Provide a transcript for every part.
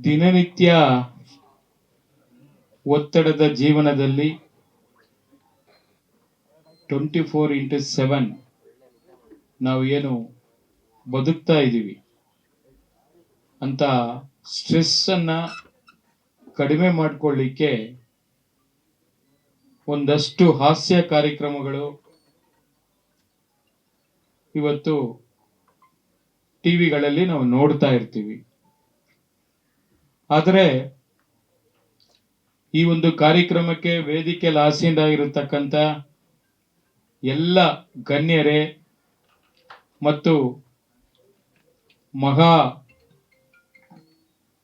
ದಿನನಿತ್ಯ ಒತ್ತಡದ ಜೀವನದಲ್ಲಿ 24x7 ನಾವು ಏನು ಬದುಕ್ತಾ ಇದ್ದೀವಿ ಅಂತ ಸ್ಟ್ರೆಸ್ ಅನ್ನ ಕಡಿಮೆ ಮಾಡಿಕೊಳ್ಳಿಕ್ಕೆ ಒಂದಷ್ಟು ಹಾಸ್ಯ ಕಾರ್ಯಕ್ರಮಗಳು ಇವತ್ತು ಟಿವಿಗಳಲ್ಲಿ ನಾವು ನೋಡ್ತಾ ಇರ್ತೀವಿ. ಆದರೆ ಈ ಒಂದು ಕಾರ್ಯಕ್ರಮಕ್ಕೆ ವೇದಿಕೆಯಲ್ಲಿ ಆಸೀನರಾಗಿರತಕ್ಕಂಥ ಎಲ್ಲ ಗಣ್ಯರೇ ಮತ್ತು ಮಹಾ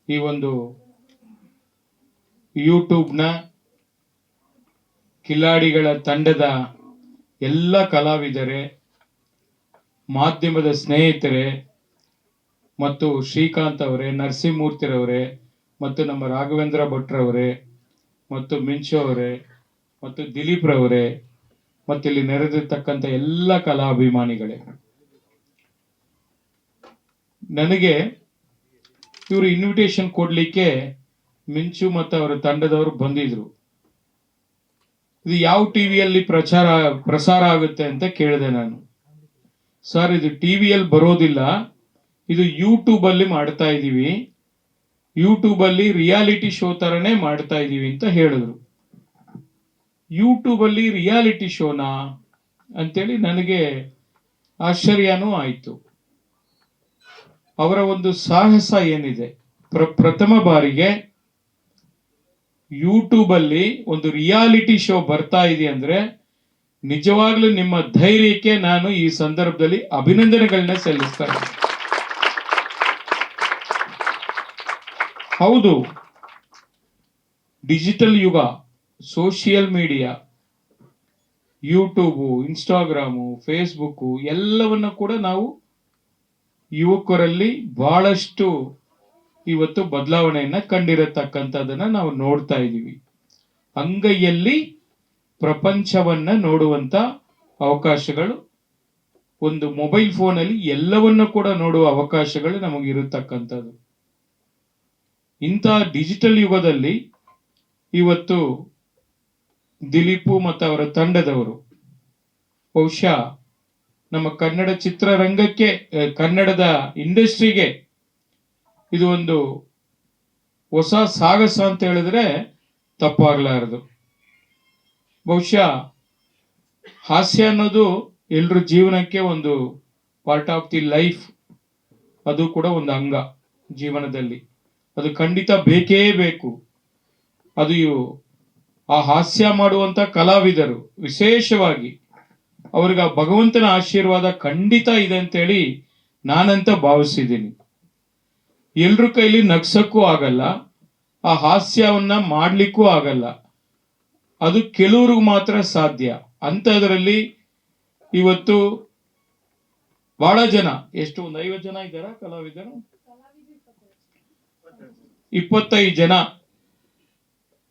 ಈ ಒಂದು ಯೂಟ್ಯೂಬ್ನ ಕಿಲಾಡಿಗಳ ತಂಡದ ಎಲ್ಲ ಕಲಾವಿದರೇ, ಮಾಧ್ಯಮದ ಸ್ನೇಹಿತರೆ ಮತ್ತು ಶ್ರೀಕಾಂತ್ ಅವರೇ, ನರಸಿಂಹಮೂರ್ತಿರವರೇ ಮತ್ತು ನಮ್ಮ ರಾಘವೇಂದ್ರ ಭಟ್ರವರೇ ಮತ್ತು ಮಿಂಚು ಅವರೇ ಮತ್ತು ದಿಲೀಪ್ ರವರೇ ಮತ್ತು ಇಲ್ಲಿ ನೆರೆದಿರ್ತಕ್ಕಂಥ ಎಲ್ಲ ಕಲಾಭಿಮಾನಿಗಳೇ, ನನಗೆ ಇವರು ಇನ್ವಿಟೇಷನ್ ಕೊಡ್ಲಿಕ್ಕೆ ಮಿಂಚು ಮತ್ತು ಅವರ ತಂಡದವರು ಬಂದಿದ್ರು. ಇದು ಯಾವ ಟಿವಿಯಲ್ಲಿ ಪ್ರಸಾರ ಆಗುತ್ತೆ ಅಂತ ಕೇಳಿದೆ ನಾನು. ಸರ್, ಇದು ಟಿವಿಯಲ್ಲಿ ಬರೋದಿಲ್ಲ, ಇದು ಯೂಟ್ಯೂಬ್ ಅಲ್ಲಿ ಮಾಡ್ತಾ ಇದೀವಿ, ಯೂಟ್ಯೂಬ್ ಅಲ್ಲಿ ರಿಯಾಲಿಟಿ ಶೋ ತರನೇ ಮಾಡ್ತಾ ಇದೀವಿ ಅಂತ ಹೇಳಿದ್ರು. ಯೂಟ್ಯೂಬ್ ಅಲ್ಲಿ ರಿಯಾಲಿಟಿ ಶೋನಾ ಅಂತೇಳಿ ನನಗೆ ಆಶ್ಚರ್ಯನೂ ಆಯಿತು. ಅವರ ಒಂದು ಸಾಹಸ ಏನಿದೆ, ಪ್ರಥಮ ಬಾರಿಗೆ ಯೂಟ್ಯೂಬ್ ಅಲ್ಲಿ ಒಂದು ರಿಯಾಲಿಟಿ ಶೋ ಬರ್ತಾ ಇದೆ ಅಂದ್ರೆ ನಿಜವಾಗ್ಲೂ ನಿಮ್ಮ ಧೈರ್ಯಕ್ಕೆ ನಾನು ಈ ಸಂದರ್ಭದಲ್ಲಿ ಅಭಿನಂದನೆಗಳನ್ನ ಸಲ್ಲಿಸ್ತಾ ಇದ್ದೀನಿ. ಹೌದು, ಡಿಜಿಟಲ್ ಯುಗ, social media, YouTube, Instagram, Facebook ಎಲ್ಲವನ್ನ ಕೂಡ ನಾವು ಯುವಕರಲ್ಲಿ ಬಹಳಷ್ಟು ಇವತ್ತು ಬದಲಾವಣೆಯನ್ನ ಕಂಡಿರತಕ್ಕಂಥದ್ದನ್ನ ನಾವು ನೋಡ್ತಾ ಇದ್ದೀವಿ. ಅಂಗೈಯಲ್ಲಿ ಪ್ರಪಂಚವನ್ನ ನೋಡುವಂತ ಅವಕಾಶಗಳು, ಒಂದು ಮೊಬೈಲ್ ಫೋನಲ್ಲಿ ಎಲ್ಲವನ್ನ ಕೂಡ ನೋಡುವ ಅವಕಾಶಗಳು ನಮಗಿರತಕ್ಕಂಥದ್ದು. ಇಂಥ ಡಿಜಿಟಲ್ ಯುಗದಲ್ಲಿ ಇವತ್ತು ದಿಲೀಪು ಮತ್ತು ಅವರ ತಂಡದವರು ಬಹುಶಃ ನಮ್ಮ ಕನ್ನಡ ಚಿತ್ರರಂಗಕ್ಕೆ, ಕನ್ನಡದ ಇಂಡಸ್ಟ್ರಿಗೆ ಇದು ಒಂದು ಹೊಸ ಸಾಹಸ ಅಂತ ಹೇಳಿದ್ರೆ ತಪ್ಪಾಗಲಾರದು. ಬಹುಶಃ ಹಾಸ್ಯ ಅನ್ನೋದು ಎಲ್ರ ಜೀವನಕ್ಕೆ ಒಂದು ಪಾರ್ಟ್ ಆಫ್ ದಿ ಲೈಫ್, ಅದು ಕೂಡ ಒಂದು ಅಂಗ ಜೀವನದಲ್ಲಿ, ಅದು ಖಂಡಿತ ಬೇಕೇ ಬೇಕು. ಅದು ಆ ಹಾಸ್ಯ ಮಾಡುವಂತ ಕಲಾವಿದರು ವಿಶೇಷವಾಗಿ ಅವ್ರಿಗೆ ಆ ಭಗವಂತನ ಆಶೀರ್ವಾದ ಖಂಡಿತ ಇದೆ ಅಂತೇಳಿ ನಾನಂತ ಭಾವಿಸಿದ್ದೀನಿ. ಎಲ್ರ ಕೈಲಿ ನಗ್ಸಕ್ಕೂ ಆಗಲ್ಲ, ಆ ಹಾಸ್ಯವನ್ನ ಮಾಡ್ಲಿಕ್ಕೂ ಆಗಲ್ಲ, ಅದು ಕೆಲವ್ರಿಗೆ ಮಾತ್ರ ಸಾಧ್ಯ. ಅಂತದ್ರಲ್ಲಿ ಇವತ್ತು ಬಹಳ ಜನ, ಎಷ್ಟು ಒಂದು 50 ಜನ ಇದ್ದಾರ ಕಲಾವಿದರು, 25 ಜನ,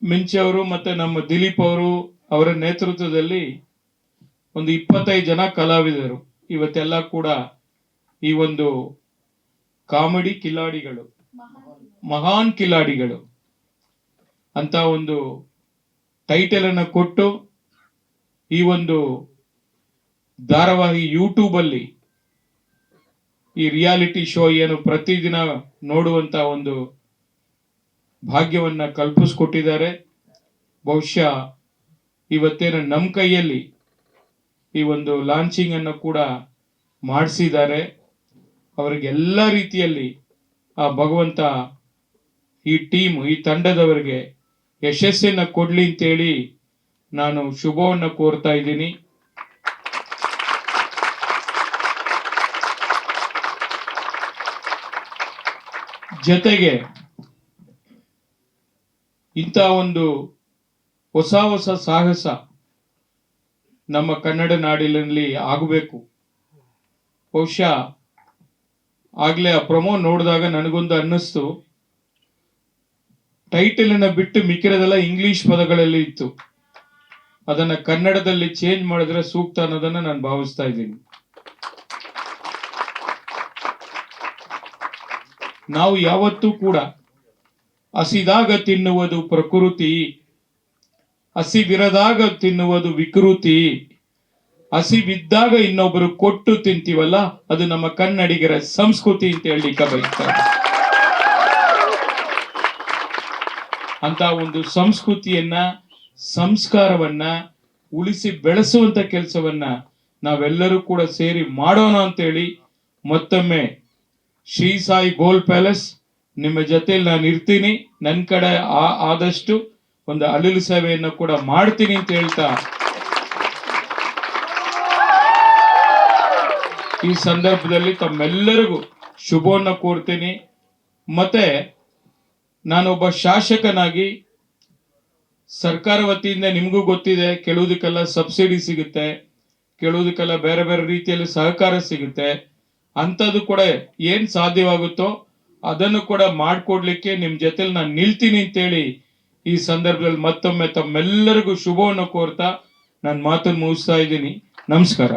ಮಿಂಚವರು ಮತ್ತೆ ನಮ್ಮ ದಿಲೀಪ್ ಅವರು ಅವರ ನೇತೃತ್ವದಲ್ಲಿ ಒಂದು 25 ಜನ ಕಲಾವಿದರು ಇವತ್ತೆಲ್ಲ ಕೂಡ ಈ ಒಂದು ಕಾಮಿಡಿ ಕಿಲಾಡಿಗಳು, ಮಹಾನ್ ಕಿಲಾಡಿಗಳು ಅಂತ ಒಂದು ಟೈಟಲ್ ಅನ್ನು ಕೊಟ್ಟು ಈ ಒಂದು ಧಾರಾವಾಹಿ ಯೂಟ್ಯೂಬ್ ಅಲ್ಲಿ ಈ ರಿಯಾಲಿಟಿ ಶೋ ಏನು ಪ್ರತಿದಿನ ನೋಡುವಂತ ಒಂದು ಭಾಗ್ಯವನ್ನ ಕಲ್ಪಿಸ್ಕೊಟ್ಟಿದ್ದಾರೆ. ಬಹುಶಃ ಇವತ್ತೇನು ನಮ್ಮ ಕೈಯಲ್ಲಿ ಈ ಒಂದು ಲಾಂಚಿಂಗ್ ಅನ್ನು ಕೂಡ ಮಾಡಿಸಿದ್ದಾರೆ. ಅವರಿಗೆಲ್ಲ ರೀತಿಯಲ್ಲಿ ಆ ಭಗವಂತ ಈ ಟೀಮ್, ಈ ತಂಡದವರಿಗೆ ಯಶಸ್ಸನ್ನ ಕೊಡ್ಲಿ ಅಂತೇಳಿ ನಾನು ಶುಭವನ್ನ ಕೋರ್ತಾ ಇದ್ದೀನಿ. ಜೊತೆಗೆ ಇಂಥ ಒಂದು ಹೊಸ ಹೊಸ ಸಾಹಸ ನಮ್ಮ ಕನ್ನಡ ನಾಡಿನಲ್ಲಿ ಆಗಬೇಕು. ಬಹುಶಃ ಆಗ್ಲೇ ಆ ಪ್ರೊಮೋ ನೋಡಿದಾಗ ನನಗೊಂದು ಅನ್ನಿಸ್ತು, ಟೈಟಲ್ ಅನ್ನ ಬಿಟ್ಟು ಮಿಕ್ಕಿರೋದೆಲ್ಲ ಇಂಗ್ಲಿಷ್ ಪದಗಳಲ್ಲಿ ಇತ್ತು, ಅದನ್ನ ಕನ್ನಡದಲ್ಲಿ ಚೇಂಜ್ ಮಾಡಿದ್ರೆ ಸೂಕ್ತ ಅನ್ನೋದನ್ನ ನಾನು ಭಾವಿಸ್ತಾ ಇದ್ದೀನಿ. ನಾವು ಯಾವತ್ತೂ ಕೂಡ ಹಸಿದಾಗ ತಿನ್ನುವುದು ಪ್ರಕೃತಿ, ಹಸಿವಿರದಾಗ ತಿನ್ನುವುದು ವಿಕೃತಿ, ಹಸಿವಿದ್ದಾಗ ಇನ್ನೊಬ್ಬರು ಕೊಟ್ಟು ತಿಂತೀವಲ್ಲ ಅದು ನಮ್ಮ ಕನ್ನಡಿಗರ ಸಂಸ್ಕೃತಿ ಅಂತ ಹೇಳಲಿಕ್ಕೆ ಬಯಸ್ತಾರೆ. ಅಂತ ಒಂದು ಸಂಸ್ಕೃತಿಯನ್ನ, ಸಂಸ್ಕಾರವನ್ನ ಉಳಿಸಿ ಬೆಳೆಸುವಂತ ಕೆಲಸವನ್ನ ನಾವೆಲ್ಲರೂ ಕೂಡ ಸೇರಿ ಮಾಡೋಣ ಅಂತೇಳಿ ಮತ್ತೊಮ್ಮೆ ಶ್ರೀ ಸಾಯಿ ಗೋಲ್ಡ್ ಪ್ಯಾಲೇಸ್ ನಿಮ್ಮ ಜೊತೆಲಿ ನಾನು ಇರ್ತೀನಿ. ನನ್ನ ಕಡೆ ಆದಷ್ಟು ಒಂದು ಅಳಿಲು ಸೇವೆಯನ್ನು ಕೂಡ ಮಾಡ್ತೀನಿ ಅಂತ ಹೇಳ್ತಾ ಈ ಸಂದರ್ಭದಲ್ಲಿ ತಮ್ಮೆಲ್ಲರಿಗೂ ಶುಭವನ್ನು ಕೋರ್ತೀನಿ. ಮತ್ತೆ ನಾನೊಬ್ಬ ಶಾಸಕನಾಗಿ ಸರ್ಕಾರ ವತಿಯಿಂದ ನಿಮಗೂ ಗೊತ್ತಿದೆ, ಕೆಲವುದಕ್ಕೆಲ್ಲ ಸಬ್ಸಿಡಿ ಸಿಗುತ್ತೆ, ಕೆಲವುದಕ್ಕೆಲ್ಲ ಬೇರೆ ಬೇರೆ ರೀತಿಯಲ್ಲಿ ಸಹಕಾರ ಸಿಗುತ್ತೆ. ಅಂಥದ್ದು ಕೂಡ ಏನ್ ಸಾಧ್ಯವಾಗುತ್ತೋ ಅದನ್ನು ಕೂಡ ಮಾಡಿಕೊಡ್ಲಿಕ್ಕೆ ನಿಮ್ ಜೊತೆಲಿ ನಾನು ನಿಲ್ತೀನಿ ಅಂತೇಳಿ ಈ ಸಂದರ್ಭದಲ್ಲಿ ಮತ್ತೊಮ್ಮೆ ತಮ್ಮೆಲ್ಲರಿಗೂ ಶುಭವನ್ನು ಕೋರ್ತಾ ನನ್ನ ಮಾತನ್ನು ಮುಗಿಸ್ತಾ ಇದ್ದೀನಿ. ನಮಸ್ಕಾರ.